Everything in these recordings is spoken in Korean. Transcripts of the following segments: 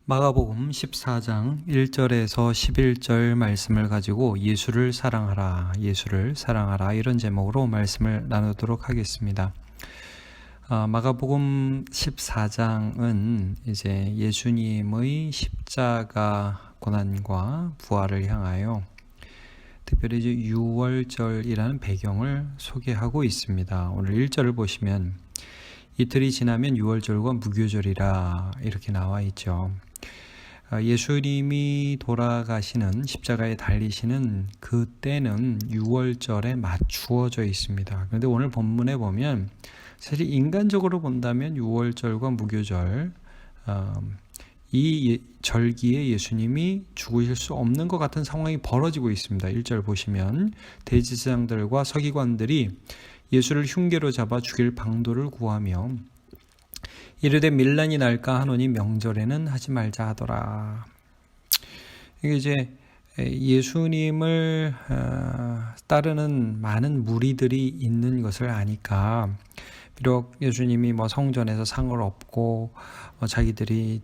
마가복음 14장 1절에서 11절 말씀을 가지고 예수를 사랑하라, 예수를 사랑하라 이런 제목으로 말씀을 나누도록 하겠습니다. 마가복음 14장은 이제 예수님의 십자가 고난과 부활을 향하여 특별히 이제 유월절이라는 배경을 소개하고 있습니다. 오늘 1절을 보시면 이틀이 지나면 유월절과 무교절이라 이렇게 나와 있죠. 예수님이 돌아가시는 십자가에 달리시는 그때는 유월절에 맞추어져 있습니다. 그런데 오늘 본문에 보면 사실 인간적으로 본다면 유월절과 무교절 이 절기에 예수님이 죽으실 수 없는 것 같은 상황이 벌어지고 있습니다. 1절 보시면 대제사장들과 서기관들이 예수를 흉계로 잡아 죽일 방도를 구하며 이르되 밀란이 날까 하노니 명절에는 하지 말자 하더라. 이게 이제 예수님을 따르는 많은 무리들이 있는 것을 아니까 비록 예수님이 성전에서 상을 얻고 자기들이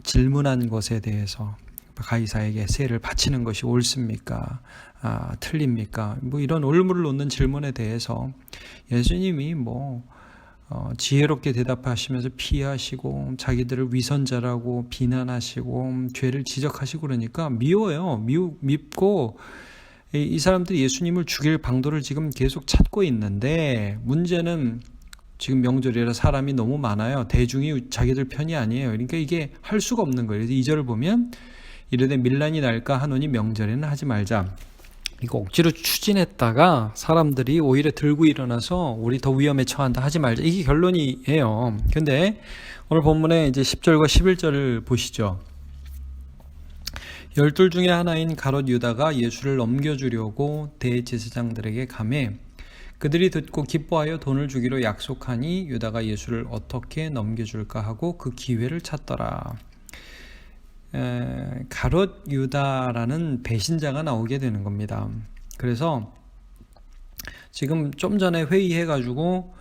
질문한 것에 대해서 가이사에게 세를 바치는 것이 옳습니까? 틀립니까? 이런 올무를 놓는 질문에 대해서 예수님이 지혜롭게 대답하시면서 피하시고 자기들을 위선자라고 비난하시고 죄를 지적하시고 그러니까 미워요. 밉고 이 사람들이 예수님을 죽일 방도를 지금 계속 찾고 있는데 문제는 지금 명절이라 사람이 너무 많아요. 대중이 자기들 편이 아니에요. 그러니까 이게 할 수가 없는 거예요. 그래서 2절을 보면 이르되 밀란이 날까 하노니 명절에는 하지 말자. 이거 억지로 추진했다가 사람들이 오히려 들고 일어나서 우리 더 위험에 처한다 하지 말자. 이게 결론이에요. 근데 오늘 본문에 이제 10절과 11절을 보시죠. 12 중에 하나인 가롯 유다가 예수를 넘겨주려고 대제사장들에게 가매 그들이 듣고 기뻐하여 돈을 주기로 약속하니 유다가 예수를 어떻게 넘겨줄까 하고 그 기회를 찾더라. 가롯 유다라는 배신자가 나오게 되는 겁니다. 그래서 지금 좀 전에 회의해가지고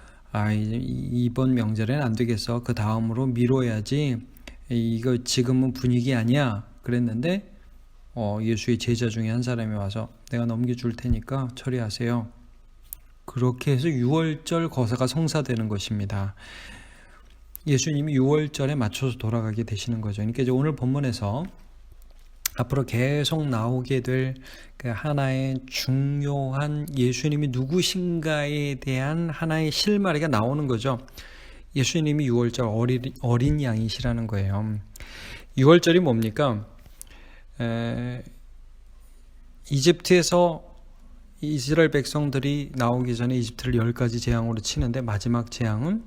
이번 명절에는 안 되겠어. 그 다음으로 미뤄야지. 이거 지금은 분위기 아니야. 그랬는데 예수의 제자 중에 한 사람이 와서 내가 넘겨줄 테니까 처리하세요. 그렇게 해서 유월절 거사가 성사되는 것입니다. 예수님이 유월절에 맞춰서 돌아가게 되시는 거죠. 그러니까 이제 오늘 본문에서 앞으로 계속 나오게 될 그 하나의 중요한 예수님이 누구신가에 대한 하나의 실마리가 나오는 거죠. 예수님이 유월절 어린 양이시라는 거예요. 유월절이 뭡니까? 이집트에서 이스라엘 백성들이 나오기 전에 이집트를 10가지 재앙으로 치는데 마지막 재앙은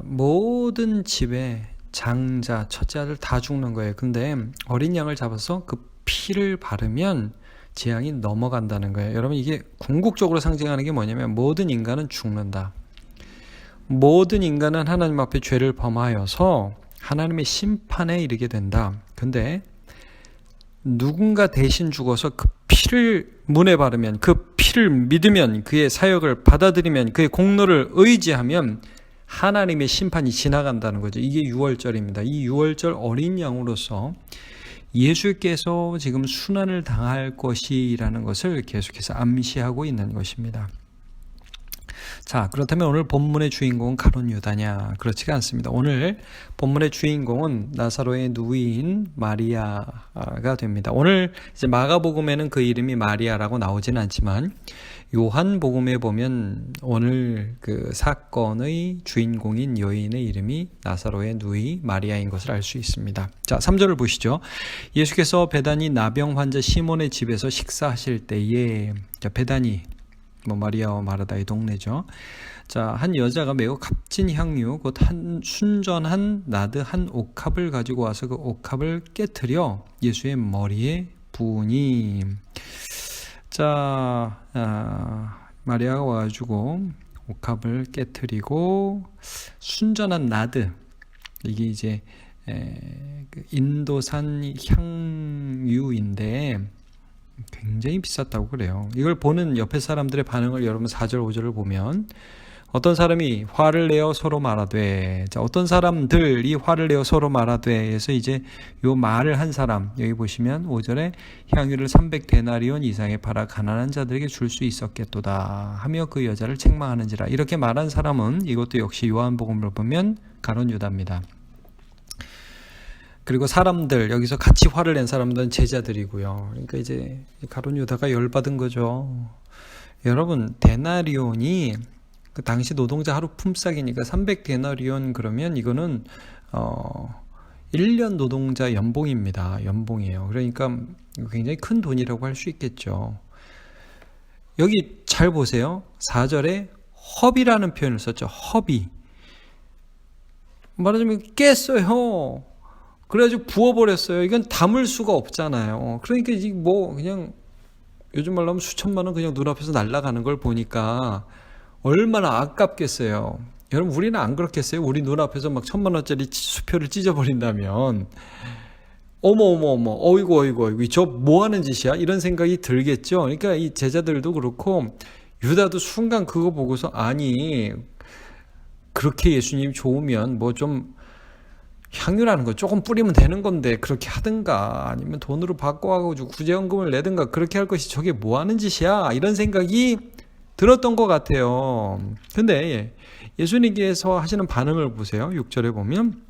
모든 집에 장자, 첫째 아들 다 죽는 거예요. 근데 어린 양을 잡아서 그 피를 바르면 재앙이 넘어간다는 거예요. 여러분 이게 궁극적으로 상징하는 게 뭐냐면 모든 인간은 죽는다. 모든 인간은 하나님 앞에 죄를 범하여서 하나님의 심판에 이르게 된다. 근데 누군가 대신 죽어서 그 피를 문에 바르면 그 피를 믿으면 그의 사역을 받아들이면 그의 공로를 의지하면 하나님의 심판이 지나간다는 거죠. 이게 유월절입니다. 이 유월절 어린 양으로서 예수께서 지금 순환을 당할 것이라는 것을 계속해서 암시하고 있는 것입니다. 자, 그렇다면 오늘 본문의 주인공은 가롯 유다냐? 그렇지가 않습니다. 오늘 본문의 주인공은 나사로의 누이인 마리아가 됩니다. 오늘 이제 마가복음에는 그 이름이 마리아라고 나오지는 않지만 요한복음에 보면 오늘 그 사건의 주인공인 여인의 이름이 나사로의 누이 마리아인 것을 알 수 있습니다. 자, 3절을 보시죠. 예수께서 베다니 나병 환자 시몬의 집에서 식사하실 때에, 베다니 마리아와 마르다의 동네죠. 자, 한 여자가 매우 값진 향유 곧 한 순전한 나드 한 옥합을 가지고 와서 그 옥합을 깨트려 예수의 머리에 부으니. 자, 마리아가 와가지고 옥합을 깨트리고 순전한 나드, 이게 이제 인도산 향유인데 굉장히 비쌌다고 그래요. 이걸 보는 옆에 사람들의 반응을 여러분 4절 5절을 보면 어떤 사람이 화를 내어 서로 말하되, 자, 어떤 사람들이 화를 내어 서로 말하되 해서 이제 요 말을 한 사람, 여기 보시면 5절에 향유를 300데나리온 이상에 팔아 가난한 자들에게 줄 수 있었겠도다 하며 그 여자를 책망하는지라. 이렇게 말한 사람은 이것도 역시 요한복음을 보면 가룟 유다입니다. 그리고 사람들, 여기서 같이 화를 낸 사람들은 제자들이고요. 그러니까 이제 가룟 유다가 열받은 거죠. 여러분, 데나리온이 그 당시 노동자 하루 품삯이니까 300데나리온 그러면 이거는 1년 노동자 연봉입니다. 연봉이에요. 그러니까 굉장히 큰 돈이라고 할 수 있겠죠. 여기 잘 보세요. 4절에 허비라는 표현을 썼죠. 허비. 말하자면 깼어요. 그래가지고 부어버렸어요. 이건 담을 수가 없잖아요. 그러니까 이게 뭐 그냥 요즘 말로 하면 수천만 원 그냥 눈앞에서 날아가는 걸 보니까 얼마나 아깝겠어요. 여러분, 우리는 안 그렇겠어요? 우리 눈앞에서 막 1,000만 원짜리 수표를 찢어버린다면 어머 어이구 저 뭐 하는 짓이야? 이런 생각이 들겠죠. 그러니까 이 제자들도 그렇고 유다도 순간 그거 보고서 아니 그렇게 예수님 좋으면 뭐 좀 향유라는 거 조금 뿌리면 되는 건데 그렇게 하든가 아니면 돈으로 바꿔가지고 구제연금을 내든가 그렇게 할 것이 저게 뭐 하는 짓이야? 이런 생각이 들었던 것 같아요. 근데 예수님께서 하시는 반응을 보세요. 6절에 보면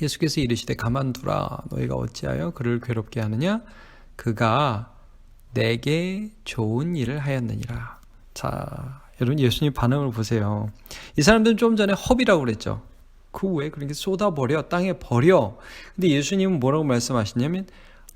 예수께서 이르시되 가만두라 너희가 어찌하여 그를 괴롭게 하느냐 그가 내게 좋은 일을 하였느니라. 자, 여러분 예수님 반응을 보세요. 이 사람들은 좀 전에 허비라고 그랬죠. 그 왜 그렇게 쏟아버려 땅에 버려. 근데 예수님은 뭐라고 말씀하시냐면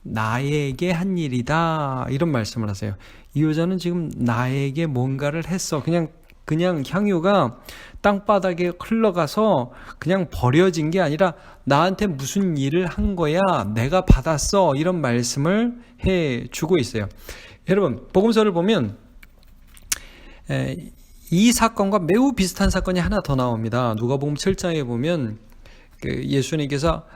나에게 한 일이다 이런 말씀을 하세요. 이 여자는 지금 나에게 뭔가를 했어. 그냥 향유가 땅바닥에 흘러가서 그냥 버려진 게 아니라 나한테 무슨 일을 한 거야. 내가 받았어. 이런 말씀을 해주고 있어요. 여러분 복음서를 보면 이 사건과 매우 비슷한 사건이 하나 더 나옵니다. 누가복음 7장에 보면 예수님께서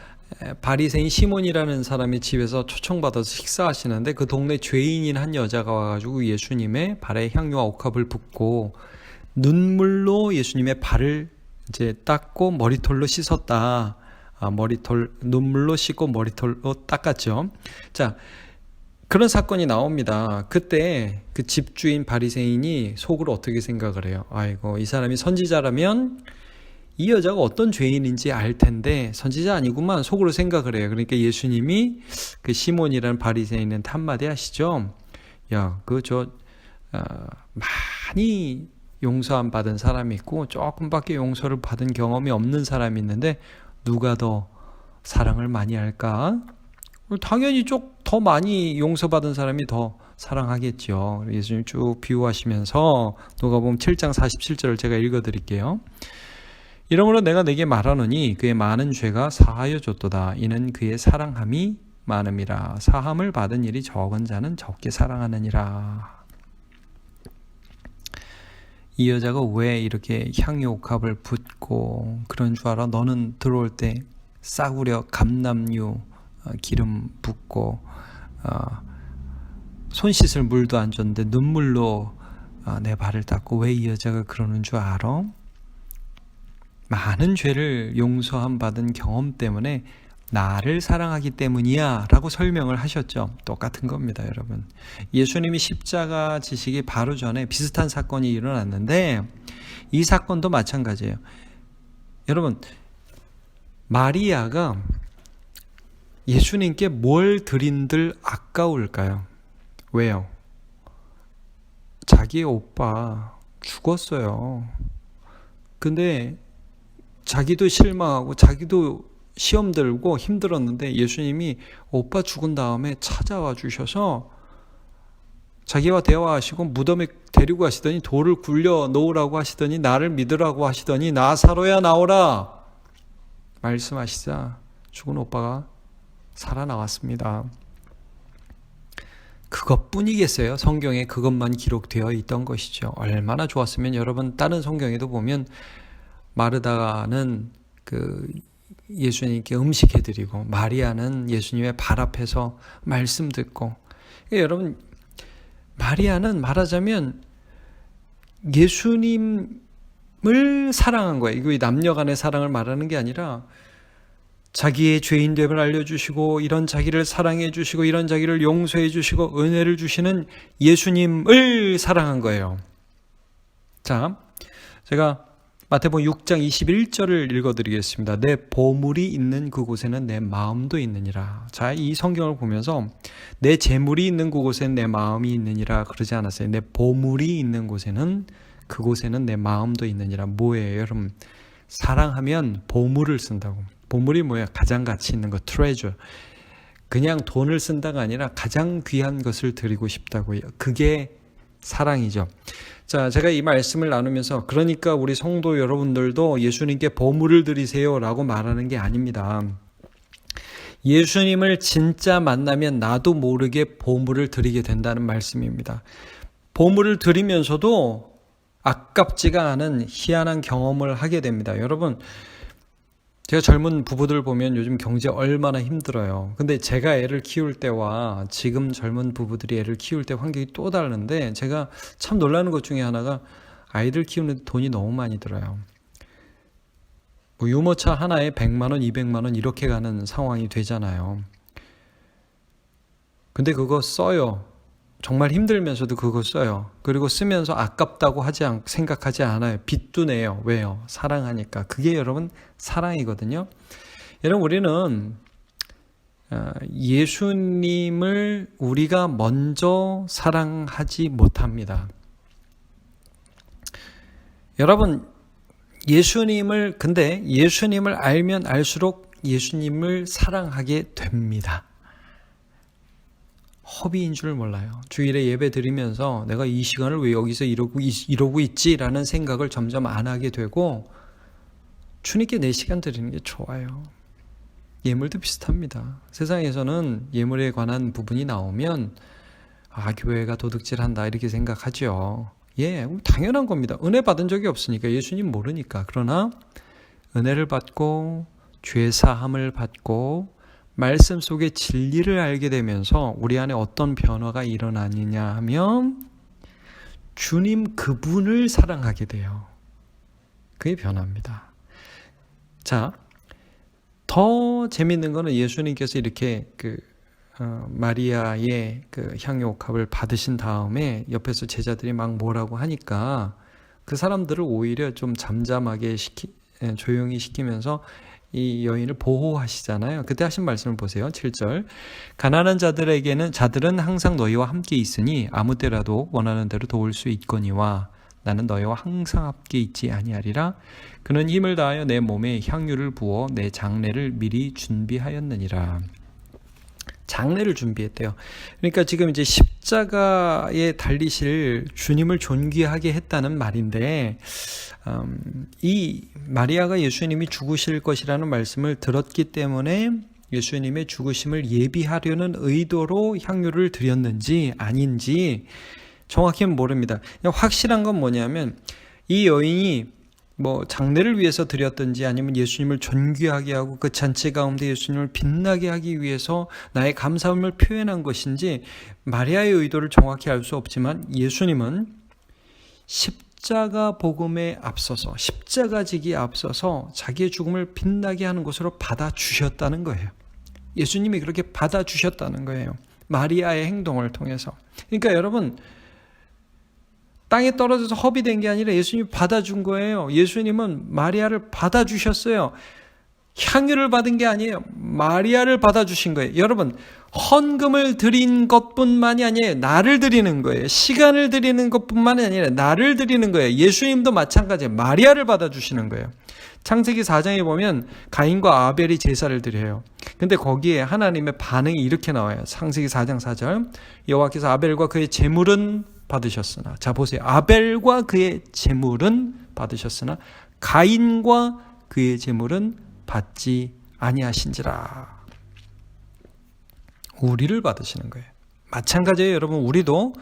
바리새인 시몬이라는 사람의 집에서 초청받아서 식사하시는데 그 동네 죄인인 한 여자가 와가지고 예수님의 발에 향유와 옥합을 붓고 눈물로 예수님의 발을 이제 닦고 머리털로 씻었다. 눈물로 씻고 머리털로 닦았죠. 자, 그런 사건이 나옵니다. 그때 그 집주인 바리새인이 속으로 어떻게 생각을 해요? 아이고, 이 사람이 선지자라면 이 여자가 어떤 죄인인지 알 텐데 선지자 아니구만 속으로 생각을 해요. 그러니까 예수님이 그 시몬이라는 바리새인한테 한마디 하시죠. 야, 많이 용서 안 받은 사람이 있고 조금밖에 용서를 받은 경험이 없는 사람이 있는데 누가 더 사랑을 많이 할까? 당연히 더 많이 용서받은 사람이 더 사랑하겠죠. 예수님 쭉 비유하시면서 누가복음 7장 47절을 제가 읽어드릴게요. 이러므로 내가 네게 말하노니 그의 많은 죄가 사하여 줬도다. 이는 그의 사랑함이 많음이라. 사함을 받은 일이 적은 자는 적게 사랑하느니라. 이 여자가 왜 이렇게 향유 옥합을 붓고 그런 줄 알아? 너는 들어올 때 싸구려 감람유 기름 붓고 손 씻을 물도 안 줬는데 눈물로 내 발을 닦고 왜 이 여자가 그러는 줄 알아? 많은 죄를 용서함 받은 경험 때문에 나를 사랑하기 때문이야 라고 설명을 하셨죠. 똑같은 겁니다, 여러분. 예수님이 십자가 지시기 바로 전에 비슷한 사건이 일어났는데 이 사건도 마찬가지예요. 여러분, 마리아가 예수님께 뭘 드린들 아까울까요? 왜요? 자기의 오빠 죽었어요. 근데 자기도 실망하고 자기도 시험 들고 힘들었는데 예수님이 오빠 죽은 다음에 찾아와 주셔서 자기와 대화하시고 무덤에 데리고 가시더니 돌을 굴려 놓으라고 하시더니 나를 믿으라고 하시더니 나사로야 나오라 말씀하시자 죽은 오빠가 살아나왔습니다. 그것뿐이겠어요? 성경에 그것만 기록되어 있던 것이죠. 얼마나 좋았으면 여러분 다른 성경에도 보면 마르다는 예수님께 음식 해드리고 마리아는 예수님의 발 앞에서 말씀 듣고 여러분 마리아는 말하자면 예수님 사랑한 거예요. 이거 남녀 간의 사랑을 말하는 게 아니라 자기의 죄인됨을 알려주시고 이런 자기를 사랑해 주시고 이런 자기를 용서해 주시고 은혜를 주시는 예수님을 사랑한 거예요. 자, 제가 마태복음 6장 21절을 읽어드리겠습니다. 내 보물이 있는 그곳에는 내 마음도 있느니라. 자, 이 성경을 보면서 내 재물이 있는 그곳에는 내 마음이 있느니라 그러지 않았어요. 내 보물이 있는 곳에는 그곳에는 내 마음도 있느니라. 뭐예요? 여러분, 사랑하면 보물을 쓴다고. 보물이 뭐야? 가장 가치 있는 거, treasure. 그냥 돈을 쓴다가 아니라 가장 귀한 것을 드리고 싶다고요. 그게 사랑이죠. 자, 제가 이 말씀을 나누면서 그러니까 우리 성도 여러분들도 예수님께 보물을 드리세요 라고 말하는 게 아닙니다. 예수님을 진짜 만나면 나도 모르게 보물을 드리게 된다는 말씀입니다. 보물을 드리면서도 아깝지가 않은 희한한 경험을 하게 됩니다. 여러분, 제가 젊은 부부들 보면 요즘 경제 얼마나 힘들어요. 근데 제가 애를 키울 때와 지금 젊은 부부들이 애를 키울 때 환경이 또 다른데 제가 참 놀라는 것 중에 하나가 아이들 키우는 돈이 너무 많이 들어요. 뭐 유모차 하나에 100만 원, 200만 원 이렇게 가는 상황이 되잖아요. 근데 그거 써요. 정말 힘들면서도 그거 써요. 그리고 쓰면서 아깝다고 생각하지 않아요. 빚도 내요. 왜요? 사랑하니까. 그게 여러분 사랑이거든요. 여러분, 우리는 예수님을 우리가 먼저 사랑하지 못합니다. 여러분, 근데 예수님을 알면 알수록 예수님을 사랑하게 됩니다. 허비인 줄 몰라요. 주일에 예배 드리면서 내가 이 시간을 왜 여기서 이러고 있지라는 생각을 점점 안 하게 되고 주님께 내 시간 드리는 게 좋아요. 예물도 비슷합니다. 세상에서는 예물에 관한 부분이 나오면 교회가 도둑질한다 이렇게 생각하죠. 예, 당연한 겁니다. 은혜 받은 적이 없으니까, 예수님 모르니까. 그러나 은혜를 받고 죄사함을 받고 말씀 속의 진리를 알게 되면서 우리 안에 어떤 변화가 일어나느냐 하면 주님 그분을 사랑하게 돼요. 그게 변화입니다. 자, 더 재밌는 거는 예수님께서 이렇게 마리아의 그 향유옥합을 받으신 다음에 옆에서 제자들이 막 뭐라고 하니까 그 사람들을 오히려 좀 잠잠하게 조용히 시키면서 이 여인을 보호하시잖아요. 그때 하신 말씀을 보세요. 7절. 가난한 자들은 항상 너희와 함께 있으니 아무 때라도 원하는 대로 도울 수 있거니와 나는 너희와 항상 함께 있지 아니하리라. 그는 힘을 다하여 내 몸에 향유를 부어 내 장례를 미리 준비하였느니라. 장례를 준비했대요. 그러니까 지금 이제 십자가에 달리실 주님을 존귀하게 했다는 말인데, 이 마리아가 예수님이 죽으실 것이라는 말씀을 들었기 때문에 예수님의 죽으심을 예비하려는 의도로 향유를 드렸는지 아닌지 정확히는 모릅니다. 확실한 건 뭐냐면 이 여인이 장례를 위해서 드렸든지 아니면 예수님을 존귀하게 하고 그 잔치 가운데 예수님을 빛나게 하기 위해서 나의 감사함을 표현한 것인지 마리아의 의도를 정확히 알 수 없지만 예수님은 십자가 복음에 앞서서 십자가지기에 앞서서 자기의 죽음을 빛나게 하는 것으로 받아주셨다는 거예요. 예수님이 그렇게 받아주셨다는 거예요. 마리아의 행동을 통해서. 그러니까 여러분, 땅에 떨어져서 허비된 게 아니라 예수님이 받아준 거예요. 예수님은 마리아를 받아주셨어요. 향유를 받은 게 아니에요. 마리아를 받아주신 거예요. 여러분, 헌금을 드린 것뿐만이 아니에요. 나를 드리는 거예요. 시간을 드리는 것뿐만이 아니라 나를 드리는 거예요. 예수님도 마찬가지예요. 마리아를 받아주시는 거예요. 창세기 4장에 보면 가인과 아벨이 제사를 드려요. 근데 거기에 하나님의 반응이 이렇게 나와요. 창세기 4장 4절. 여호와께서 아벨과 그의 제물은 받으셨으나, 자 보세요. 아벨과 그의 제물은 받으셨으나 가인과 그의 제물은 받지 아니하신지라. 우리를 받으시는 거예요. 마찬가지예요. 여러분, 우리도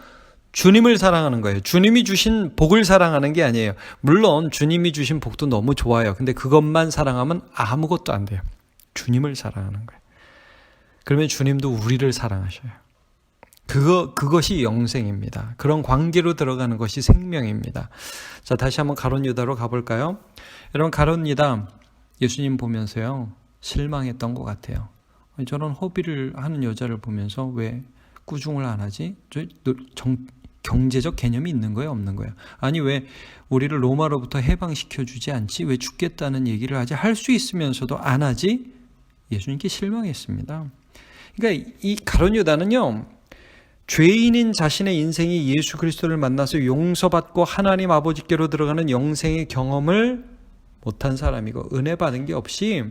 주님을 사랑하는 거예요. 주님이 주신 복을 사랑하는 게 아니에요. 물론 주님이 주신 복도 너무 좋아요. 근데 그것만 사랑하면 아무것도 안 돼요. 주님을 사랑하는 거예요. 그러면 주님도 우리를 사랑하셔요. 그것이 영생입니다. 그런 관계로 들어가는 것이 생명입니다. 자, 다시 한번 가룟 유다로 가볼까요? 여러분, 가룟 유다 예수님 보면서요 실망했던 것 같아요. 저런 허비를 하는 여자를 보면서 왜 꾸중을 안 하지? 경제적 개념이 있는 거예요, 없는 거예요? 아니, 왜 우리를 로마로부터 해방시켜 주지 않지? 왜 죽겠다는 얘기를 하지? 할 수 있으면서도 안 하지? 예수님께 실망했습니다. 그러니까 이 가룟 유다는요, 죄인인 자신의 인생이 예수 그리스도를 만나서 용서받고 하나님 아버지께로 들어가는 영생의 경험을 못한 사람이고, 은혜 받은 게 없이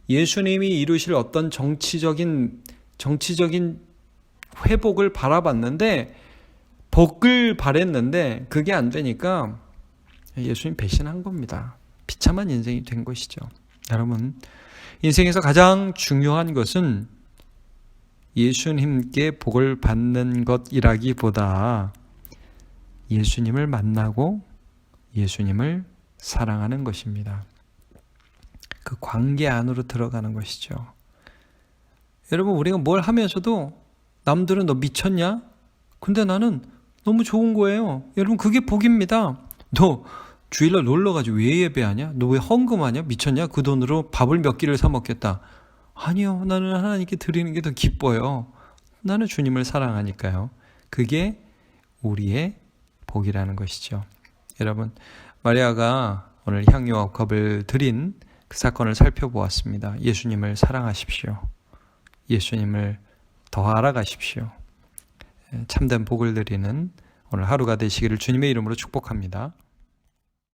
예수님이 이루실 어떤 정치적인 회복을 바라봤는데, 복을 바랬는데 그게 안 되니까 예수님 배신한 겁니다. 비참한 인생이 된 것이죠. 여러분, 인생에서 가장 중요한 것은 예수님께 복을 받는 것이라기보다 예수님을 만나고 예수님을 사랑하는 것입니다. 그 관계 안으로 들어가는 것이죠. 여러분, 우리가 뭘 하면서도 남들은 너 미쳤냐? 근데 나는 너무 좋은 거예요. 여러분, 그게 복입니다. 너 주일날 놀러가지고 왜 예배하냐? 너 왜 헌금하냐? 미쳤냐? 그 돈으로 밥을 몇 끼를 사 먹겠다. 아니요, 나는 하나님께 드리는 게 더 기뻐요. 나는 주님을 사랑하니까요. 그게 우리의 복이라는 것이죠. 여러분, 마리아가 오늘 향유와 옥합을 드린 그 사건을 살펴보았습니다. 예수님을 사랑하십시오. 예수님을 더 알아가십시오. 참된 복을 드리는 오늘 하루가 되시기를 주님의 이름으로 축복합니다.